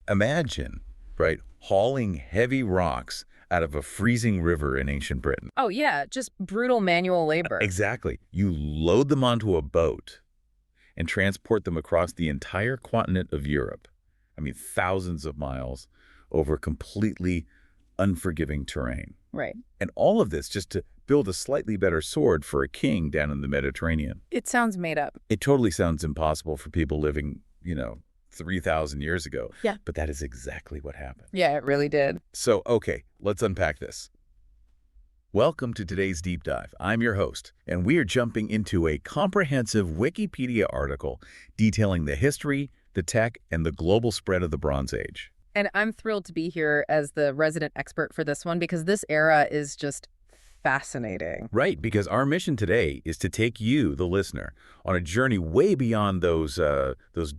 Imagine, right, hauling heavy rocks out of a freezing river in ancient Britain. Oh, yeah, just brutal manual labor. Exactly. You load them onto a boat and transport them across the entire continent of Europe. I mean, thousands of miles over completely unforgiving terrain. Right. And all of this just to build a slightly better sword for a king down in the Mediterranean. It sounds made up. It totally sounds impossible for people living, 3,000 years ago. Yeah. But that is exactly what happened. Yeah, it really did. So, okay, let's unpack this. Welcome to today's deep dive. I'm your host, and we are jumping into a comprehensive Wikipedia article detailing the history, the tech, and the global spread of the Bronze Age. And I'm thrilled to be here as the resident expert for this one because this era is just fascinating. Right, because our mission today is to take you, the listener, on a journey way beyond those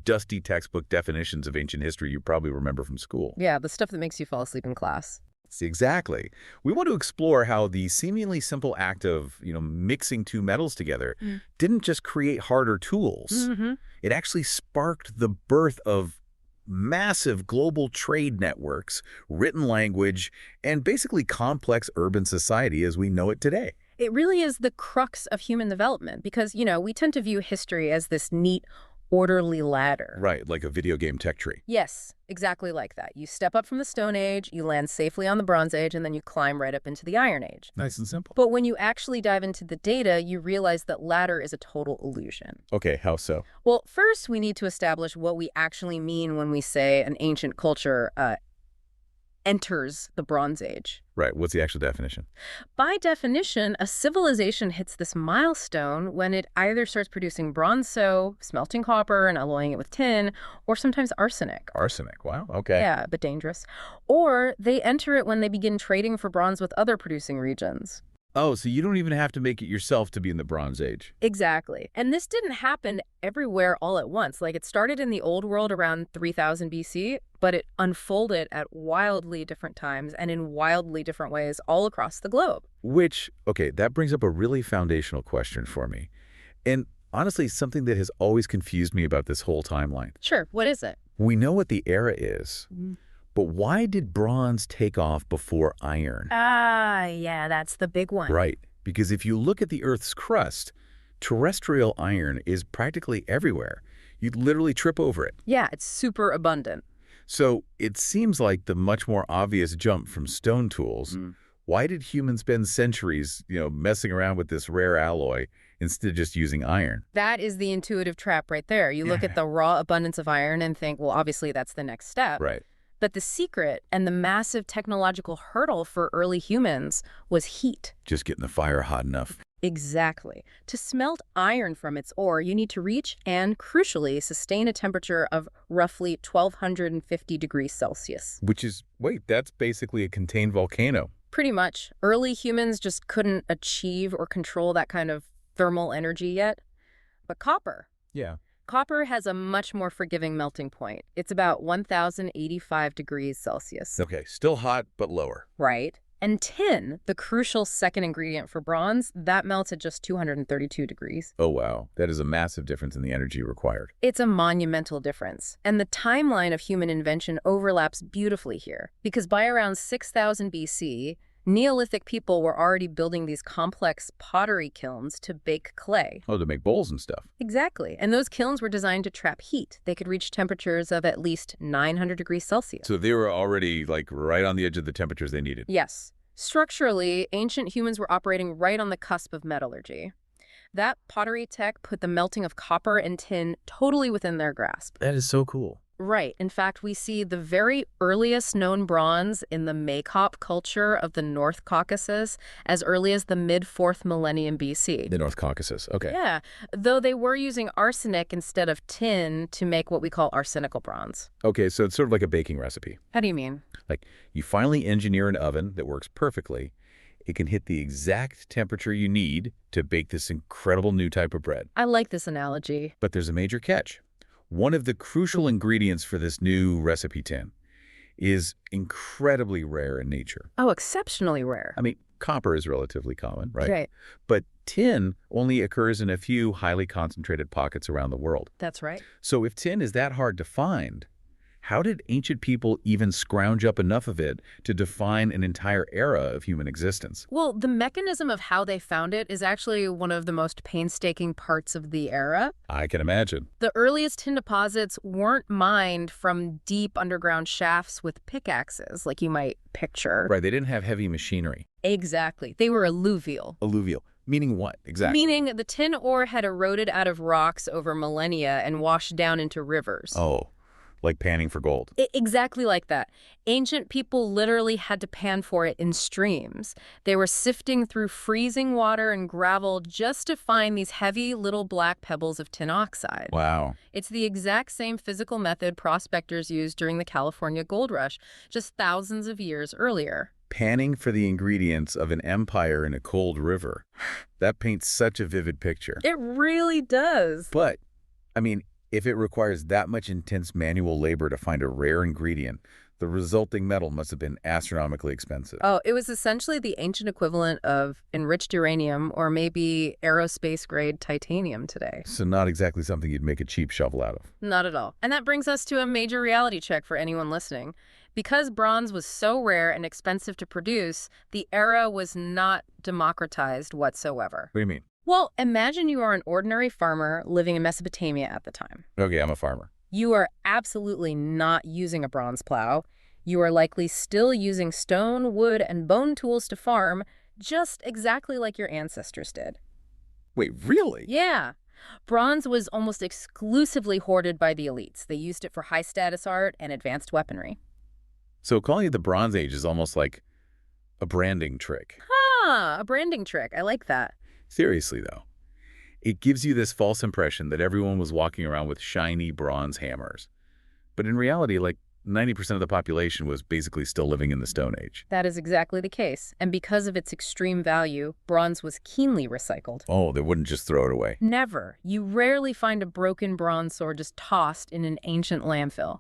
dusty textbook definitions of ancient history you probably remember from school. Yeah, the stuff that makes you fall asleep in class. Exactly. We want to explore how the seemingly simple act of, mixing two metals together didn't just create harder tools. It actually sparked the birth of massive global trade networks, written language, and basically complex urban society as we know it today. It really is the crux of human development because, we tend to view history as this neat, orderly ladder. Right, like a video game tech tree. Yes, exactly like that. You step up from the Stone Age, you land safely on the Bronze Age, and then you climb right up into the Iron Age. Nice and simple. But when you actually dive into the data, you realize that ladder is a total illusion. Okay, how so? Well, first, we need to establish what we actually mean when we say an ancient culture enters the Bronze Age. Right, what's the actual definition? By definition, a civilization hits this milestone when it either starts producing bronze, so smelting copper and alloying it with tin, or sometimes arsenic. Arsenic, wow, okay. Yeah, but dangerous. Or they enter it when they begin trading for bronze with other producing regions. Oh, so you don't even have to make it yourself to be in the Bronze Age. Exactly. And this didn't happen everywhere all at once. Like, it started in the Old World around 3000 BC, but it unfolded at wildly different times and in wildly different ways all across the globe. Which, okay, that brings up a really foundational question for me. And honestly, something that has always confused me about this whole timeline. Sure. What is it? We know what the era is, but why did bronze take off before iron? Yeah, that's the big one. Right, because if you look at the Earth's crust, terrestrial iron is practically everywhere. You'd literally trip over it. Yeah, it's super abundant. So it seems like the much more obvious jump from stone tools. Why did humans spend centuries, messing around with this rare alloy instead of just using iron? That is the intuitive trap right there. You look at the raw abundance of iron and think, well, obviously that's the next step. Right. But the secret and the massive technological hurdle for early humans was heat. Just getting the fire hot enough. Exactly. To smelt iron from its ore, you need to reach and, crucially, sustain a temperature of roughly 1,250 degrees Celsius. Which is, wait, that's basically a contained volcano. Pretty much. Early humans just couldn't achieve or control that kind of thermal energy yet. But copper. Yeah. Copper has a much more forgiving melting point. It's about 1,085 degrees Celsius. Okay, still hot, but lower. Right. And tin, the crucial second ingredient for bronze, that melts at just 232 degrees. Oh, wow. That is a massive difference in the energy required. It's a monumental difference. And the timeline of human invention overlaps beautifully here. Because by around 6,000 BC, Neolithic people were already building these complex pottery kilns to bake clay. Oh, to make bowls and stuff. Exactly. And those kilns were designed to trap heat. They could reach temperatures of at least 900 degrees Celsius. So they were already, right on the edge of the temperatures they needed. Yes. Structurally, ancient humans were operating right on the cusp of metallurgy. That pottery tech put the melting of copper and tin totally within their grasp. That is so cool. Right. In fact, we see the very earliest known bronze in the Makop culture of the North Caucasus as early as the mid-4th millennium BC. The North Caucasus, okay. Yeah, though they were using arsenic instead of tin to make what we call arsenical bronze. Okay, so it's sort of like a baking recipe. How do you mean? Like, you finally engineer an oven that works perfectly. It can hit the exact temperature you need to bake this incredible new type of bread. I like this analogy. But there's a major catch. One of the crucial ingredients for this new recipe tin is incredibly rare in nature. Oh, exceptionally rare. I mean, copper is relatively common, right? Right. But tin only occurs in a few highly concentrated pockets around the world. That's right. So if tin is that hard to find, how did ancient people even scrounge up enough of it to define an entire era of human existence? Well, the mechanism of how they found it is actually one of the most painstaking parts of the era. I can imagine. The earliest tin deposits weren't mined from deep underground shafts with pickaxes, like you might picture. Right, they didn't have heavy machinery. Exactly. They were alluvial. Alluvial. Meaning what, exactly? Meaning the tin ore had eroded out of rocks over millennia and washed down into rivers. Oh, like panning for gold. Exactly like that. Ancient people literally had to pan for it in streams. They were sifting through freezing water and gravel just to find these heavy little black pebbles of tin oxide. Wow. It's the exact same physical method prospectors used during the California gold rush, just thousands of years earlier. Panning for the ingredients of an empire in a cold river. That paints such a vivid picture. It really does. But, I mean, if it requires that much intense manual labor to find a rare ingredient, the resulting metal must have been astronomically expensive. Oh, it was essentially the ancient equivalent of enriched uranium or maybe aerospace-grade titanium today. So not exactly something you'd make a cheap shovel out of. Not at all. And that brings us to a major reality check for anyone listening. Because bronze was so rare and expensive to produce, the era was not democratized whatsoever. What do you mean? Well, imagine you are an ordinary farmer living in Mesopotamia at the time. Okay, I'm a farmer. You are absolutely not using a bronze plow. You are likely still using stone, wood, and bone tools to farm, just exactly like your ancestors did. Wait, really? Yeah. Bronze was almost exclusively hoarded by the elites. They used it for high-status art and advanced weaponry. So calling it the Bronze Age is almost like a branding trick. A branding trick. I like that. Seriously, though. It gives you this false impression that everyone was walking around with shiny bronze hammers. But in reality, like 90% of the population was basically still living in the Stone Age. That is exactly the case. And because of its extreme value, bronze was keenly recycled. Oh, they wouldn't just throw it away. Never. You rarely find a broken bronze sword just tossed in an ancient landfill.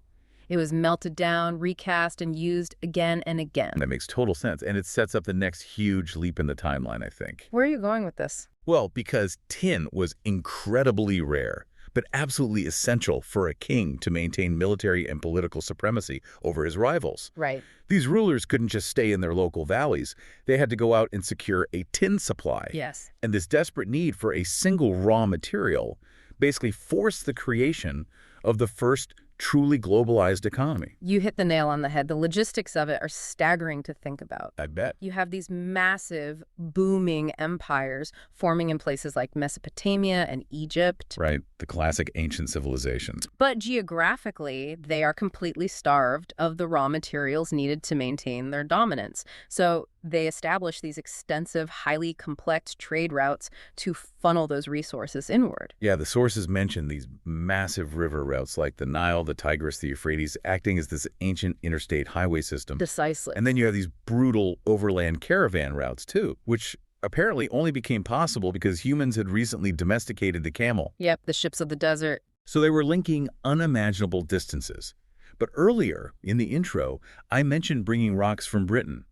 It was melted down, recast, and used again and again. That makes total sense, and it sets up the next huge leap in the timeline, I think. Where are you going with this? Well, because tin was incredibly rare, but absolutely essential for a king to maintain military and political supremacy over his rivals. Right. These rulers couldn't just stay in their local valleys. They had to go out and secure a tin supply. Yes. And this desperate need for a single raw material basically forced the creation of the first truly globalized economy. You hit the nail on the head. The logistics of it are staggering to think about. I bet. You have these massive, booming empires forming in places like Mesopotamia and Egypt. Right, the classic ancient civilizations. But geographically, they are completely starved of the raw materials needed to maintain their dominance. So they establish these extensive, highly complex trade routes to funnel those resources inward. Yeah, the sources mention these massive river routes like the Nile, the Tigris, the Euphrates, acting as this ancient interstate highway system. Precisely. And then you have these brutal overland caravan routes, too, which apparently only became possible because humans had recently domesticated the camel. Yep, the ships of the desert. So they were linking unimaginable distances. But earlier, in the intro, I mentioned bringing rocks from Britain.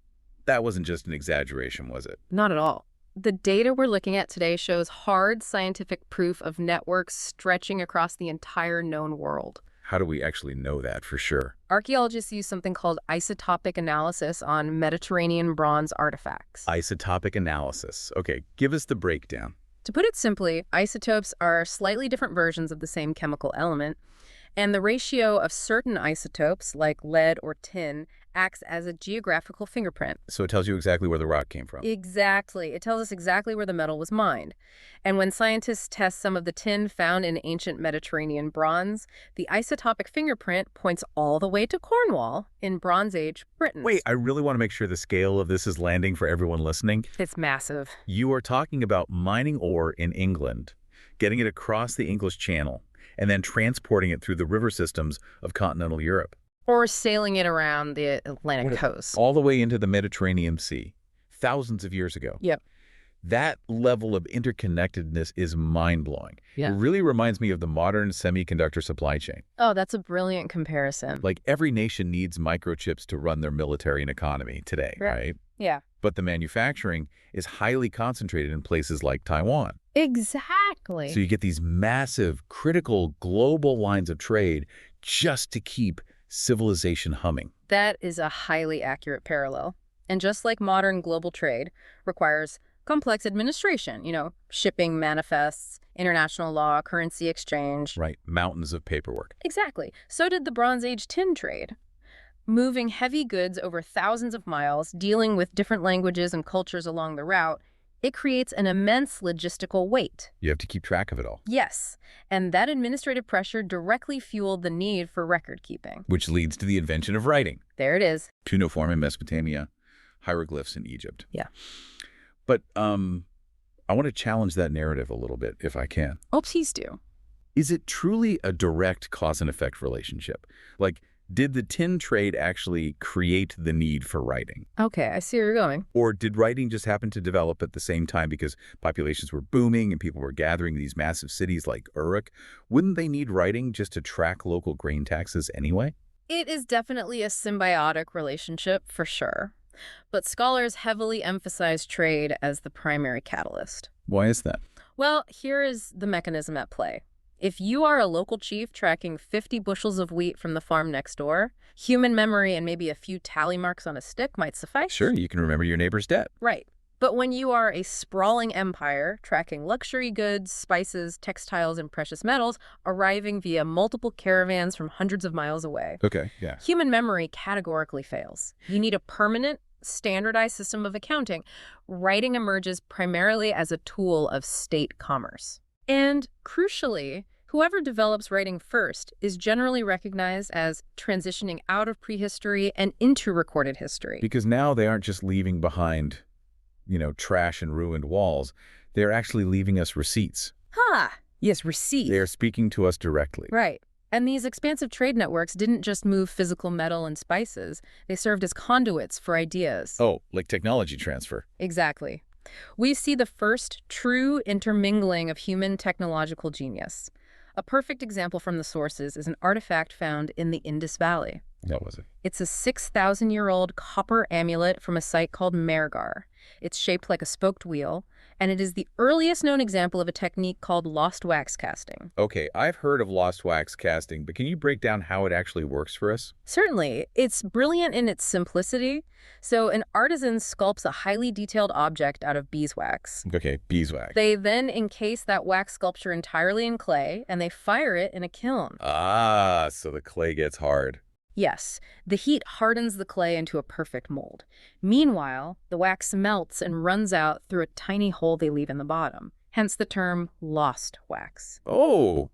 That wasn't just an exaggeration, was it? Not at all. The data we're looking at today shows hard scientific proof of networks stretching across the entire known world. How do we actually know that for sure? Archaeologists use something called isotopic analysis on Mediterranean bronze artifacts. Isotopic analysis. Okay, give us the breakdown. To put it simply, isotopes are slightly different versions of the same chemical element, and the ratio of certain isotopes, like lead or tin, acts as a geographical fingerprint. So it tells you exactly where the rock came from. Exactly. It tells us exactly where the metal was mined. And when scientists test some of the tin found in ancient Mediterranean bronze, the isotopic fingerprint points all the way to Cornwall in Bronze Age Britain. Wait, I really want to make sure the scale of this is landing for everyone listening. It's massive. You are talking about mining ore in England, getting it across the English Channel, and then transporting it through the river systems of continental Europe. Or sailing it around the Atlantic coast. All the way into the Mediterranean Sea, thousands of years ago. Yep. That level of interconnectedness is mind-blowing. Yeah. It really reminds me of the modern semiconductor supply chain. Oh, that's a brilliant comparison. Like every nation needs microchips to run their military and economy today, right? Yeah. But the manufacturing is highly concentrated in places like Taiwan. Exactly. So you get these massive, critical global lines of trade just to keep civilization humming. That is a highly accurate parallel. And just like modern global trade requires complex administration, shipping manifests, international law, currency exchange. Right, mountains of paperwork. Exactly. So did the Bronze Age tin trade. Moving heavy goods over thousands of miles, dealing with different languages and cultures along the route, it creates an immense logistical weight. You have to keep track of it all. Yes, and that administrative pressure directly fueled the need for record keeping. Which leads to the invention of writing. There it is. Cuneiform in Mesopotamia, hieroglyphs in Egypt. Yeah. But I want to challenge that narrative a little bit, if I can. Oh, please do. Is it truly a direct cause and effect relationship? Like, did the tin trade actually create the need for writing? Okay, I see where you're going. Or did writing just happen to develop at the same time because populations were booming and people were gathering in these massive cities like Uruk? Wouldn't they need writing just to track local grain taxes anyway? It is definitely a symbiotic relationship, for sure. But scholars heavily emphasize trade as the primary catalyst. Why is that? Well, here is the mechanism at play. If you are a local chief tracking 50 bushels of wheat from the farm next door, human memory and maybe a few tally marks on a stick might suffice. Sure, you can remember your neighbor's debt. Right. But when you are a sprawling empire tracking luxury goods, spices, textiles, and precious metals arriving via multiple caravans from hundreds of miles away, Okay, yeah. human memory categorically fails. You need a permanent, standardized system of accounting. Writing emerges primarily as a tool of state commerce. And crucially, whoever develops writing first is generally recognized as transitioning out of prehistory and into recorded history. Because now they aren't just leaving behind, trash and ruined walls. They're actually leaving us receipts. Yes, receipts. They are speaking to us directly. Right. And these expansive trade networks didn't just move physical metal and spices. They served as conduits for ideas. Oh, like technology transfer. Exactly. We see the first true intermingling of human technological genius. A perfect example from the sources is an artifact found in the Indus Valley. What was it? It's a 6,000-year-old copper amulet from a site called Mehrgar. It's shaped like a spoked wheel, and it is the earliest known example of a technique called lost wax casting. Okay, I've heard of lost wax casting, but can you break down how it actually works for us? Certainly. It's brilliant in its simplicity. So an artisan sculpts a highly detailed object out of beeswax. Okay, beeswax. They then encase that wax sculpture entirely in clay, and they fire it in a kiln. Ah, so the clay gets hard. Yes, the heat hardens the clay into a perfect mold. Meanwhile, the wax melts and runs out through a tiny hole they leave in the bottom, hence the term lost wax. Oh,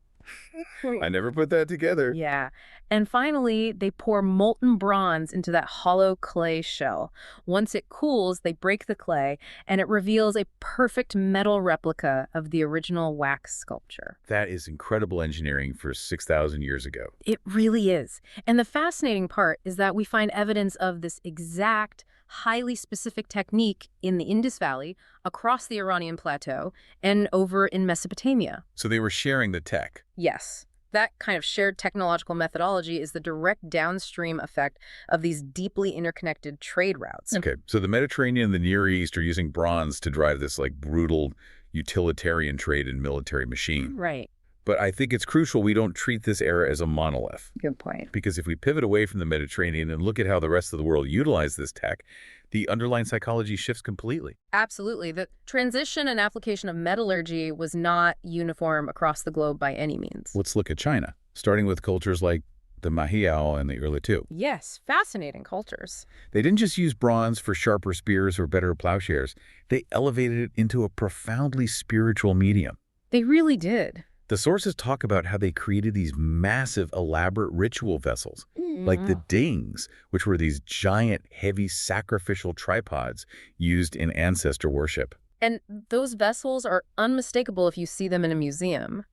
I never put that together. Yeah. And finally, they pour molten bronze into that hollow clay shell. Once it cools, they break the clay, and it reveals a perfect metal replica of the original wax sculpture. That is incredible engineering for 6,000 years ago. It really is. And the fascinating part is that we find evidence of this exact, highly specific technique in the Indus Valley, across the Iranian plateau, and over in Mesopotamia. So they were sharing the tech. Yes. That kind of shared technological methodology is the direct downstream effect of these deeply interconnected trade routes. Okay, so the Mediterranean and the Near East are using bronze to drive this brutal utilitarian trade and military machine. Right. But I think it's crucial we don't treat this era as a monolith. Good point. Because if we pivot away from the Mediterranean and look at how the rest of the world utilized this tech, the underlying psychology shifts completely. Absolutely. The transition and application of metallurgy was not uniform across the globe by any means. Let's look at China, starting with cultures like the Mahiao and the Erlitou. Yes, fascinating cultures. They didn't just use bronze for sharper spears or better plowshares. They elevated it into a profoundly spiritual medium. They really did. The sources talk about how they created these massive, elaborate ritual vessels, like the dings, which were these giant, heavy sacrificial tripods used in ancestor worship. And those vessels are unmistakable if you see them in a museum.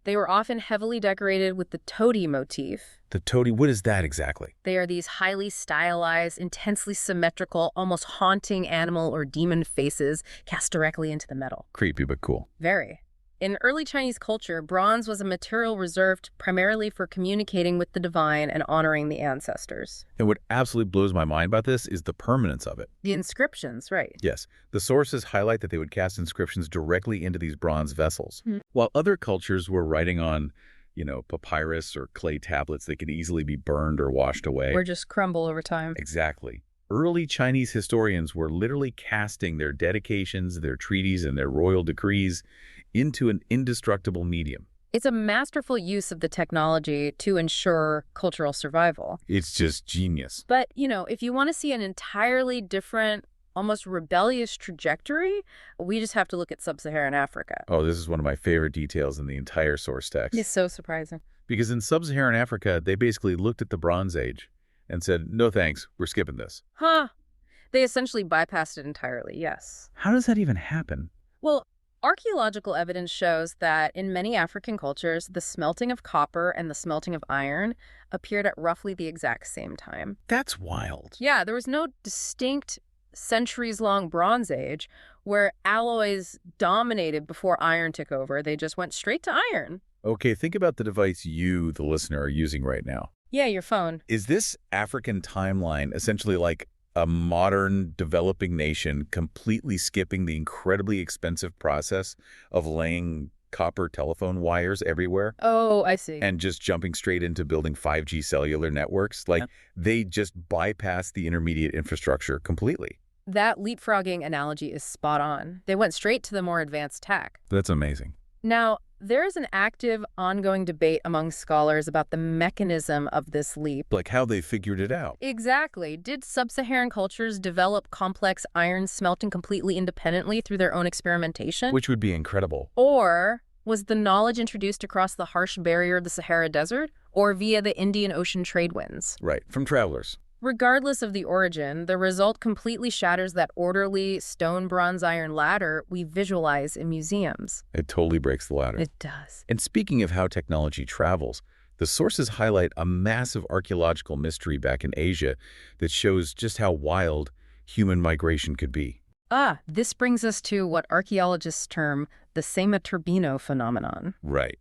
They were often heavily decorated with the todi motif. The todi, what is that exactly? They are these highly stylized, intensely symmetrical, almost haunting animal or demon faces cast directly into the metal. Creepy, but cool. Very. In early Chinese culture, bronze was a material reserved primarily for communicating with the divine and honoring the ancestors. And what absolutely blows my mind about this is the permanence of it. The inscriptions, right. Yes. The sources highlight that they would cast inscriptions directly into these bronze vessels. While other cultures were writing on papyrus or clay tablets that can easily be burned or washed away. Or just crumble over time. Exactly. Early Chinese historians were literally casting their dedications, their treaties, and their royal decrees into an indestructible medium. It's a masterful use of the technology to ensure cultural survival. It's just genius. But, if you want to see an entirely different, almost rebellious trajectory, we just have to look at sub-Saharan Africa. Oh, this is one of my favorite details in the entire source text. It's so surprising. Because in sub-Saharan Africa, they basically looked at the Bronze Age and said, no thanks, we're skipping this. Huh. They essentially bypassed it entirely, yes. How does that even happen? Well, archaeological evidence shows that in many African cultures, the smelting of copper and the smelting of iron appeared at roughly the exact same time. That's wild. Yeah, there was no distinct centuries-long Bronze Age where alloys dominated before iron took over. They just went straight to iron. Okay, think about the device you, the listener, are using right now. Yeah, your phone. Is this African timeline essentially like a modern developing nation completely skipping the incredibly expensive process of laying copper telephone wires everywhere? Oh, I see. And just jumping straight into building 5G cellular networks? Like, they just bypass the intermediate infrastructure completely. That leapfrogging analogy is spot on. They went straight to the more advanced tech. That's amazing. Now, there is an active, ongoing debate among scholars about the mechanism of this leap. Like how they figured it out. Exactly. Did sub-Saharan cultures develop complex iron smelting completely independently through their own experimentation? Which would be incredible. Or was the knowledge introduced across the harsh barrier of the Sahara Desert, or via the Indian Ocean trade winds? Right, from travelers. Regardless of the origin, the result completely shatters that orderly stone bronze iron ladder we visualize in museums. It totally breaks the ladder. It does. And speaking of how technology travels, the sources highlight a massive archaeological mystery back in Asia that shows just how wild human migration could be. This brings us to what archaeologists term the Sema Turbino phenomenon. Right.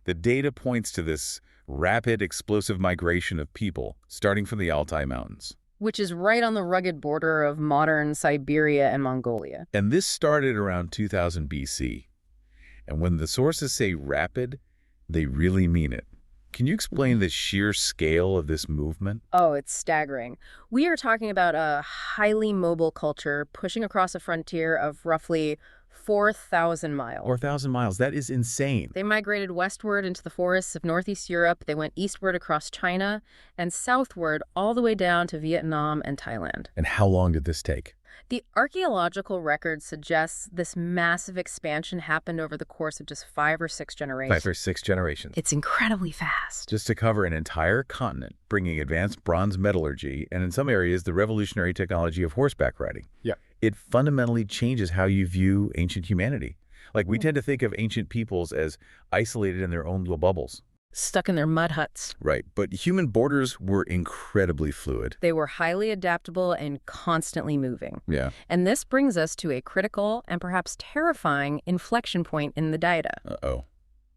The data points to this rapid, explosive migration of people, starting from the Altai Mountains. Which is right on the rugged border of modern Siberia and Mongolia. And this started around 2000 BC. And when the sources say rapid, they really mean it. Can you explain the sheer scale of this movement? Oh, it's staggering. We are talking about a highly mobile culture pushing across a frontier of roughly 4,000 miles. 4,000 miles. That is insane. They migrated westward into the forests of Northeast Europe. They went eastward across China and southward all the way down to Vietnam and Thailand. And how long did this take? The archaeological record suggests this massive expansion happened over the course of just 5 or 6 generations. 5 or 6 generations. It's incredibly fast. Just to cover an entire continent, bringing advanced bronze metallurgy and in some areas the revolutionary technology of horseback riding. Yeah. It fundamentally changes how you view ancient humanity. Like, we tend to think of ancient peoples as isolated in their own little bubbles. Stuck in their mud huts. Right, but human borders were incredibly fluid. They were highly adaptable and constantly moving. Yeah. And this brings us to a critical and perhaps terrifying inflection point in the data. Uh-oh.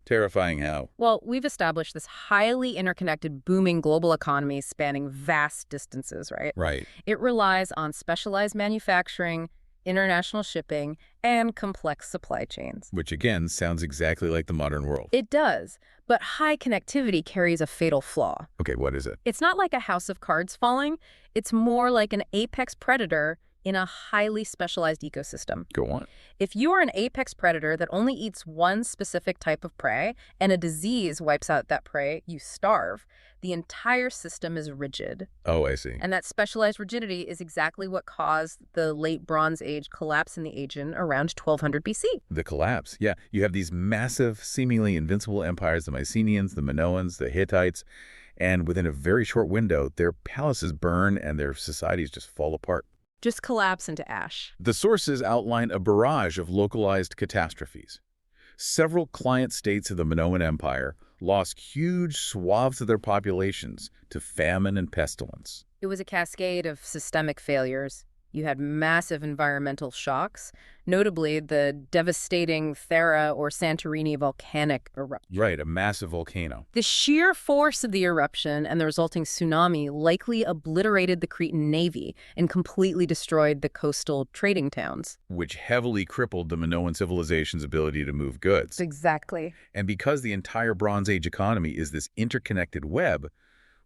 Terrifying how? Well, we've established this highly interconnected, booming global economy spanning vast distances, right? Right. It relies on specialized manufacturing, international shipping, and complex supply chains. Which, again, sounds exactly like the modern world. It does, but high connectivity carries a fatal flaw. Okay, what is it? It's not like a house of cards falling. It's more like an apex predator in a highly specialized ecosystem. Go on. If you are an apex predator that only eats one specific type of prey and a disease wipes out that prey, you starve. The entire system is rigid. Oh, I see. And that specialized rigidity is exactly what caused the late Bronze Age collapse in the Aegean around 1200 BC. The collapse. Yeah, you have these massive, seemingly invincible empires, the Mycenaeans, the Minoans, the Hittites, and within a very short window, their palaces burn and their societies just fall apart. Just collapse into ash. The sources outline a barrage of localized catastrophes. Several client states of the Minoan Empire lost huge swaths of their populations to famine and pestilence. It was a cascade of systemic failures. You had massive environmental shocks, notably the devastating Thera or Santorini volcanic eruption. Right, a massive volcano. The sheer force of the eruption and the resulting tsunami likely obliterated the Cretan navy and completely destroyed the coastal trading towns. Which heavily crippled the Minoan civilization's ability to move goods. Exactly. And because the entire Bronze Age economy is this interconnected web,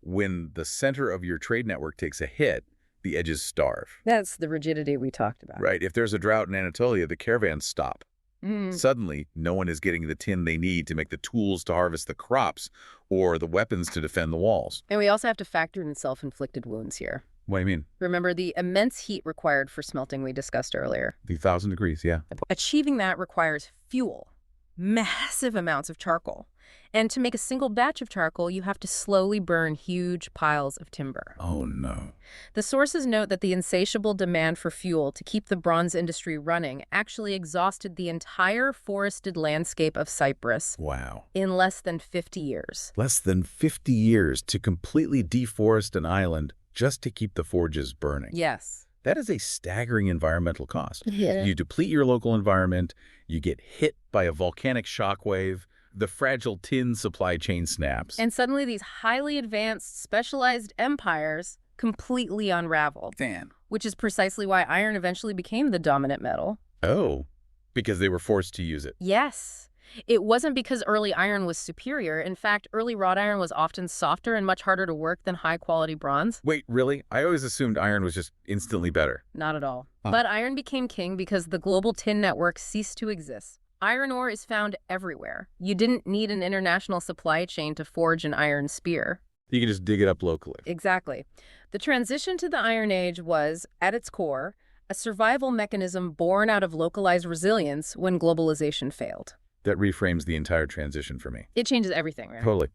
when the center of your trade network takes a hit, the edges starve. That's the rigidity we talked about. Right. If there's a drought in Anatolia, the caravans stop. Mm. Suddenly, no one is getting the tin they need to make the tools to harvest the crops or the weapons to defend the walls. And we also have to factor in self-inflicted wounds here. What do you mean? Remember the immense heat required for smelting we discussed earlier. The 1,000 degrees, yeah. Achieving that requires fuel, massive amounts of charcoal. And to make a single batch of charcoal, you have to slowly burn huge piles of timber. Oh, no. The sources note that the insatiable demand for fuel to keep the bronze industry running actually exhausted the entire forested landscape of Cyprus. Wow. In less than 50 years. Less than 50 years to completely deforest an island just to keep the forges burning. Yes. That is a staggering environmental cost. Yeah. You deplete your local environment, you get hit by a volcanic shockwave, the fragile tin supply chain snaps. And suddenly these highly advanced, specialized empires completely unraveled. Dan. Which is precisely why iron eventually became the dominant metal. Oh, because they were forced to use it. Yes. It wasn't because early iron was superior. In fact, early wrought iron was often softer and much harder to work than high-quality bronze. Wait, really? I always assumed iron was just instantly better. Not at all. Huh. But iron became king because the global tin network ceased to exist. Iron ore is found everywhere. You didn't need an international supply chain to forge an iron spear. You can just dig it up locally. Exactly. The transition to the Iron Age was, at its core, a survival mechanism born out of localized resilience when globalization failed. That reframes the entire transition for me. It changes everything, right? Totally.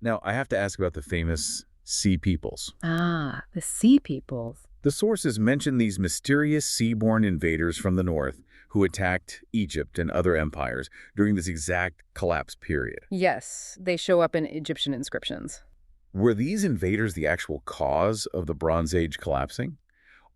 Now, I have to ask about the famous Sea Peoples. Ah, the Sea Peoples. The sources mention these mysterious seaborne invaders from the north who attacked Egypt and other empires during this exact collapse period. Yes, they show up in Egyptian inscriptions. Were these invaders the actual cause of the Bronze Age collapsing?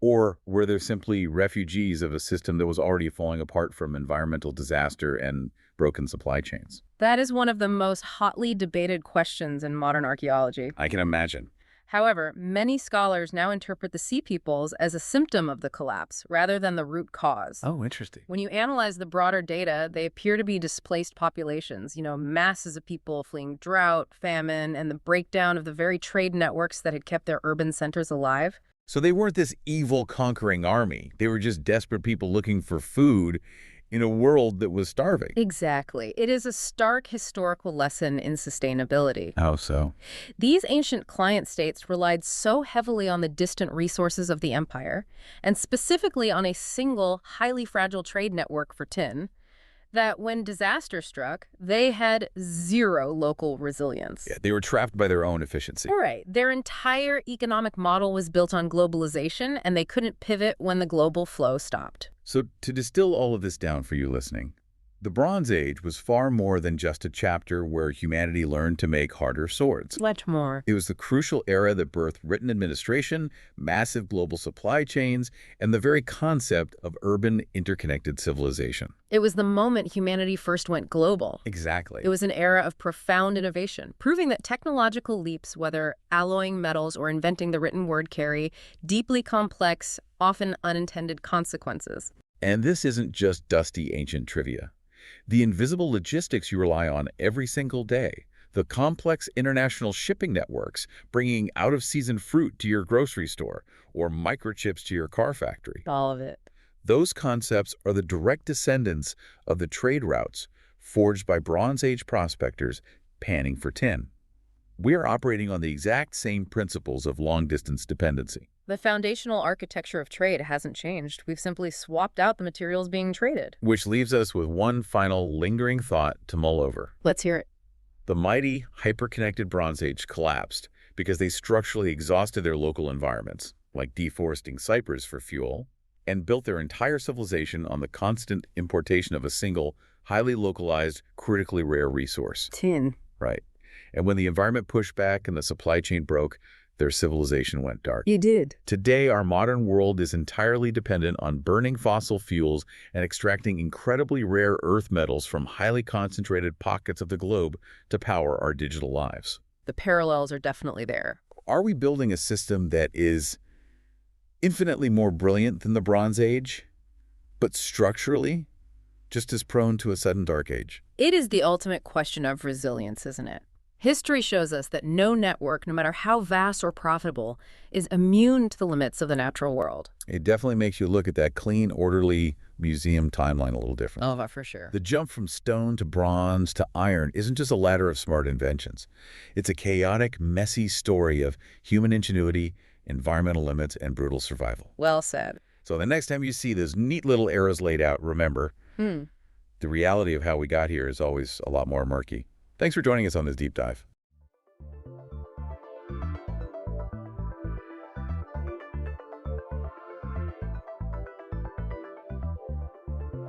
Or were they simply refugees of a system that was already falling apart from environmental disaster and broken supply chains? That is one of the most hotly debated questions in modern archaeology. I can imagine. However, many scholars now interpret the Sea Peoples as a symptom of the collapse rather than the root cause. Oh, interesting. When you analyze the broader data, they appear to be displaced populations, masses of people fleeing drought, famine, and the breakdown of the very trade networks that had kept their urban centers alive. So they weren't this evil conquering army. They were just desperate people looking for food in a world that was starving. Exactly. It is a stark historical lesson in sustainability. How so? These ancient client states relied so heavily on the distant resources of the empire, and specifically on a single, highly fragile trade network for tin, that when disaster struck, they had zero local resilience. Yeah, they were trapped by their own efficiency. Right. Their entire economic model was built on globalization, and they couldn't pivot when the global flow stopped. So to distill all of this down for you listening, the Bronze Age was far more than just a chapter where humanity learned to make harder swords. Much more. It was the crucial era that birthed written administration, massive global supply chains, and the very concept of urban interconnected civilization. It was the moment humanity first went global. Exactly. It was an era of profound innovation, proving that technological leaps, whether alloying metals or inventing the written word, carry deeply complex, often unintended consequences. And this isn't just dusty ancient trivia. The invisible logistics you rely on every single day, the complex international shipping networks bringing out-of-season fruit to your grocery store or microchips to your car factory. All of it. Those concepts are the direct descendants of the trade routes forged by Bronze Age prospectors panning for tin. We are operating on the exact same principles of long-distance dependency. The foundational architecture of trade hasn't changed. We've simply swapped out the materials being traded. Which leaves us with one final lingering thought to mull over. Let's hear it. The mighty, hyper-connected Bronze Age collapsed because they structurally exhausted their local environments, like deforesting Cyprus for fuel, and built their entire civilization on the constant importation of a single, highly localized, critically rare resource. Tin. Right. And when the environment pushed back and the supply chain broke, their civilization went dark. You did. Today, our modern world is entirely dependent on burning fossil fuels and extracting incredibly rare earth metals from highly concentrated pockets of the globe to power our digital lives. The parallels are definitely there. Are we building a system that is infinitely more brilliant than the Bronze Age, but structurally just as prone to a sudden dark age? It is the ultimate question of resilience, isn't it? History shows us that no network, no matter how vast or profitable, is immune to the limits of the natural world. It definitely makes you look at that clean, orderly museum timeline a little different. Oh, for sure. The jump from stone to bronze to iron isn't just a ladder of smart inventions. It's a chaotic, messy story of human ingenuity, environmental limits, and brutal survival. Well said. So the next time you see those neat little eras laid out, remember, the reality of how we got here is always a lot more murky. Thanks for joining us on this deep dive.